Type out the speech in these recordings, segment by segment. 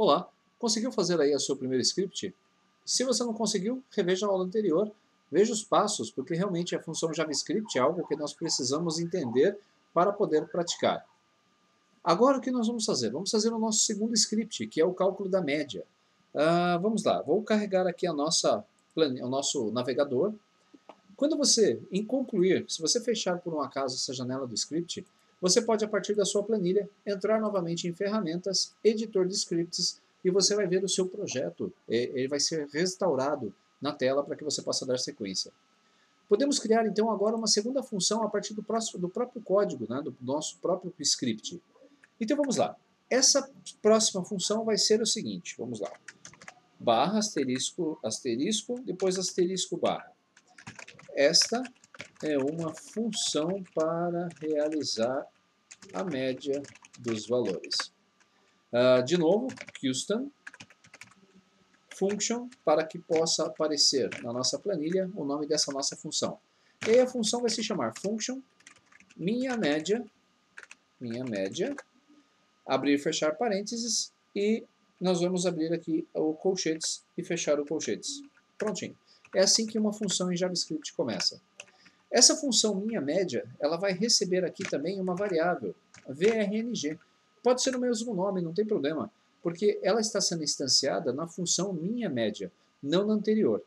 Olá, conseguiu fazer aí o seu primeiro script? Se você não conseguiu, reveja a aula anterior, veja os passos, porque realmente a função JavaScript é algo que nós precisamos entender para poder praticar. Agora o que nós vamos fazer? Vamos fazer o nosso segundo script, que é o cálculo da média. Vamos lá, vou carregar aqui o nosso navegador. Quando você, em concluir, se você fechar por um acaso essa janela do script, você pode, a partir da sua planilha, entrar novamente em ferramentas, editor de scripts, e você vai ver o seu projeto. Ele vai ser restaurado na tela para que você possa dar sequência. Podemos criar, então, agora uma segunda função a partir do próprio código, né, do nosso próprio script. Então, vamos lá. Essa próxima função vai ser o seguinte, vamos lá. Barra, asterisco, asterisco, depois asterisco, barra. Esta é uma função para realizar a média dos valores. De novo, custom function, para que possa aparecer na nossa planilha o nome dessa nossa função. E aí a função vai se chamar function minha média, abrir e fechar parênteses, e nós vamos abrir aqui o colchetes e fechar o colchetes. Prontinho. É assim que uma função em JavaScript começa. Essa função minha média, ela vai receber aqui também uma variável, vrng. Pode ser o mesmo nome, não tem problema, porque ela está sendo instanciada na função minha média, não na anterior.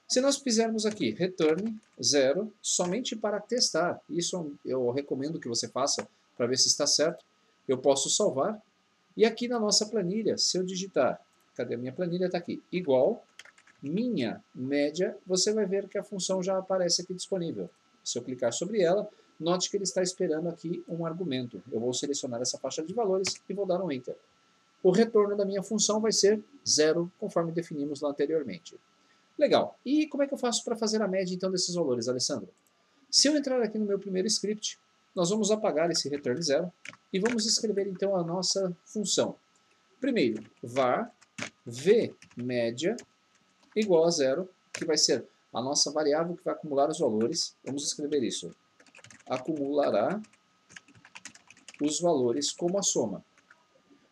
Se nós fizermos aqui return 0, somente para testar, isso eu recomendo que você faça para ver se está certo, eu posso salvar, e aqui na nossa planilha, se eu digitar, cadê a minha planilha? Está aqui, igual minha média, você vai ver que a função já aparece aqui disponível. Se eu clicar sobre ela, note que ele está esperando aqui um argumento. Eu vou selecionar essa faixa de valores e vou dar um Enter. O retorno da minha função vai ser 0, conforme definimos lá anteriormente. Legal. E como é que eu faço para fazer a média então desses valores, Alessandro? Se eu entrar aqui no meu primeiro script, nós vamos apagar esse return 0 e vamos escrever então a nossa função. Primeiro, var vmédia igual a 0, que vai ser a nossa variável que vai acumular os valores. Vamos escrever isso. Acumulará os valores como a soma.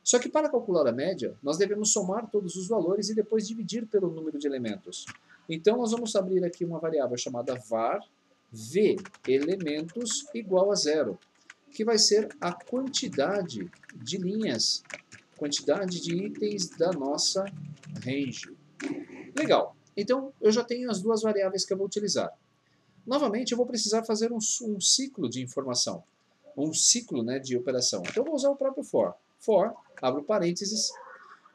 Só que para calcular a média, nós devemos somar todos os valores e depois dividir pelo número de elementos. Então, nós vamos abrir aqui uma variável chamada var vElementos igual a 0, que vai ser a quantidade de linhas, quantidade de itens da nossa range. Legal. Então, eu já tenho as duas variáveis que eu vou utilizar. Novamente, eu vou precisar fazer um ciclo de informação, um ciclo, né, de operação. Então, eu vou usar o próprio for. For, abro parênteses,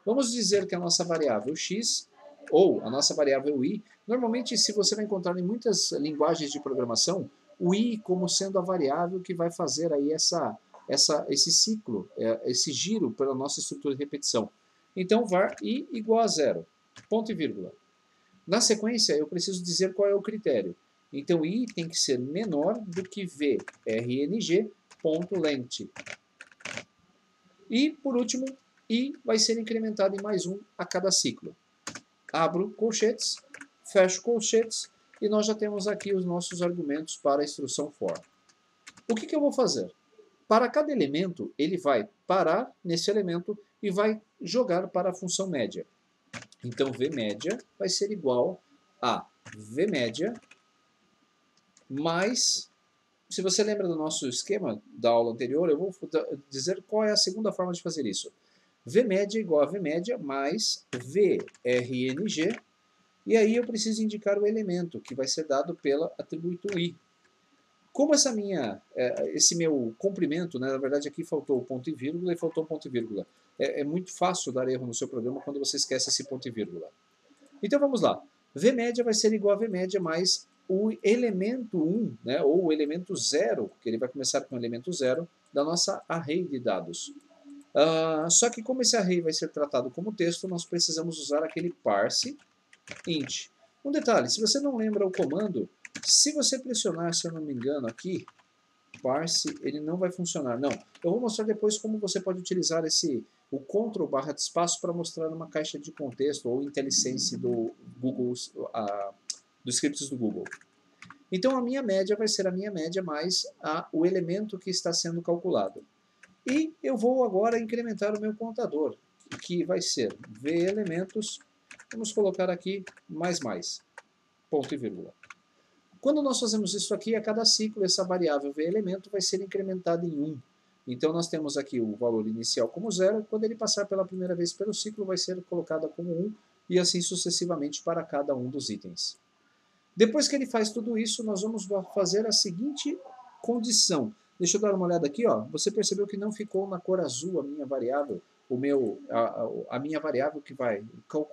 vamos dizer que a nossa variável x, ou a nossa variável i, normalmente, se você vai encontrar em muitas linguagens de programação, o i como sendo a variável que vai fazer aí esse ciclo, esse giro pela nossa estrutura de repetição. Então, var i igual a 0, ponto e vírgula. Na sequência, eu preciso dizer qual é o critério. Então, i tem que ser menor do que vrng.length. E, por último, i vai ser incrementado em mais um a cada ciclo. Abro colchetes, fecho colchetes, e nós já temos aqui os nossos argumentos para a instrução for. O que eu vou fazer? Para cada elemento, ele vai parar nesse elemento e vai jogar para a função média. Então, vmédia vai ser igual a vmédia mais, se você lembra do nosso esquema da aula anterior, eu vou dizer qual é a segunda forma de fazer isso. Vmédia igual a vmédia mais vrng, e aí eu preciso indicar o elemento, que vai ser dado pelo atributo i. Como esse meu comprimento, né, na verdade aqui faltou o ponto e vírgula e faltou o ponto e vírgula. É muito fácil dar erro no seu programa quando você esquece esse ponto e vírgula. Então vamos lá. Vmédia vai ser igual a vmédia mais o elemento 1, né, ou o elemento 0, que ele vai começar com o elemento 0, da nossa array de dados. Só que como esse array vai ser tratado como texto, nós precisamos usar aquele parse int. Um detalhe, se você não lembra o comando, se você pressionar, se eu não me engano, aqui, parse, ele não vai funcionar. Não, eu vou mostrar depois como você pode utilizar o Ctrl barra de espaço para mostrar uma caixa de contexto ou IntelliSense do Google, dos scripts do Google. Então a minha média vai ser a minha média mais o elemento que está sendo calculado. E eu vou agora incrementar o meu contador, que vai ser vElementos, vamos colocar aqui mais, ponto e vírgula. Quando nós fazemos isso aqui, a cada ciclo, essa variável vElemento vai ser incrementada em 1. Então, nós temos aqui o valor inicial como 0, quando ele passar pela primeira vez pelo ciclo, vai ser colocada como 1, e assim sucessivamente para cada um dos itens. Depois que ele faz tudo isso, nós vamos fazer a seguinte condição. Deixa eu dar uma olhada aqui, ó. Você percebeu que não ficou na cor azul a minha variável, a minha variável que vai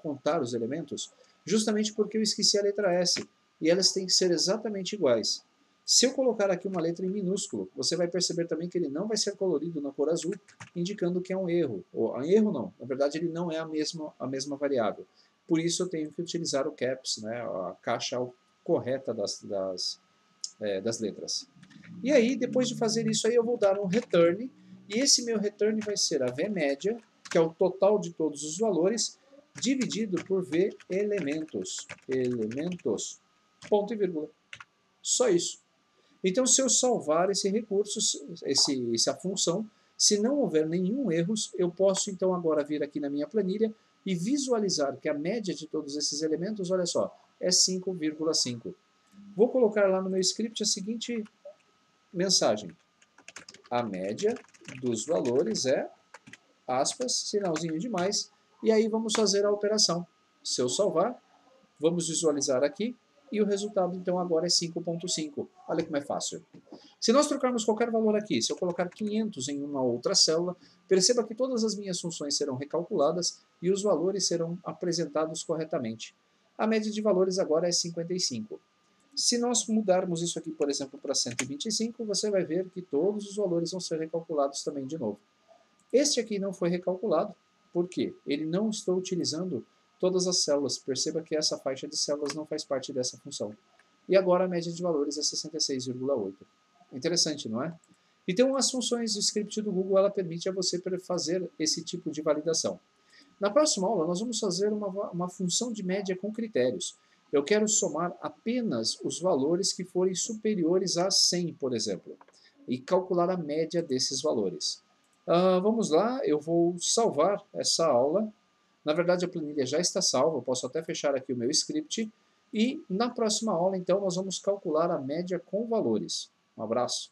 contar os elementos? Justamente porque eu esqueci a letra S, e elas têm que ser exatamente iguais. Se eu colocar aqui uma letra em minúsculo, você vai perceber também que ele não vai ser colorido na cor azul, indicando que é um erro. Ou, erro não, na verdade ele não é a mesma variável. Por isso eu tenho que utilizar o caps, né, a caixa correta das letras. E aí, depois de fazer isso aí, eu vou dar um return, e esse meu return vai ser a vMédia, que é o total de todos os valores, dividido por vElementos, ponto e vírgula. Só isso. Então, se eu salvar esse recurso, essa função, se não houver nenhum erro, eu posso então agora vir aqui na minha planilha e visualizar que a média de todos esses elementos, olha só, é 5,5. Vou colocar lá no meu script a seguinte mensagem. A média dos valores é, aspas, sinalzinho de mais, e aí vamos fazer a operação. Se eu salvar, vamos visualizar aqui, e o resultado então agora é 5,5. Olha como é fácil. Se nós trocarmos qualquer valor aqui, se eu colocar 500 em uma outra célula, perceba que todas as minhas funções serão recalculadas e os valores serão apresentados corretamente. A média de valores agora é 55. Se nós mudarmos isso aqui, por exemplo, para 125, você vai ver que todos os valores vão ser recalculados também de novo. Este aqui não foi recalculado, por quê? Ele não estou utilizando todas as células. Perceba que essa faixa de células não faz parte dessa função. E agora a média de valores é 66,8. Interessante, não é? Então, as funções do script do Google, ela permite a você fazer esse tipo de validação. Na próxima aula, nós vamos fazer uma função de média com critérios. Eu quero somar apenas os valores que forem superiores a 100, por exemplo, e calcular a média desses valores. Vamos lá, eu vou salvar essa aula. Na verdade, a planilha já está salva, eu posso até fechar aqui o meu script. E na próxima aula, então, nós vamos calcular a média com valores. Um abraço.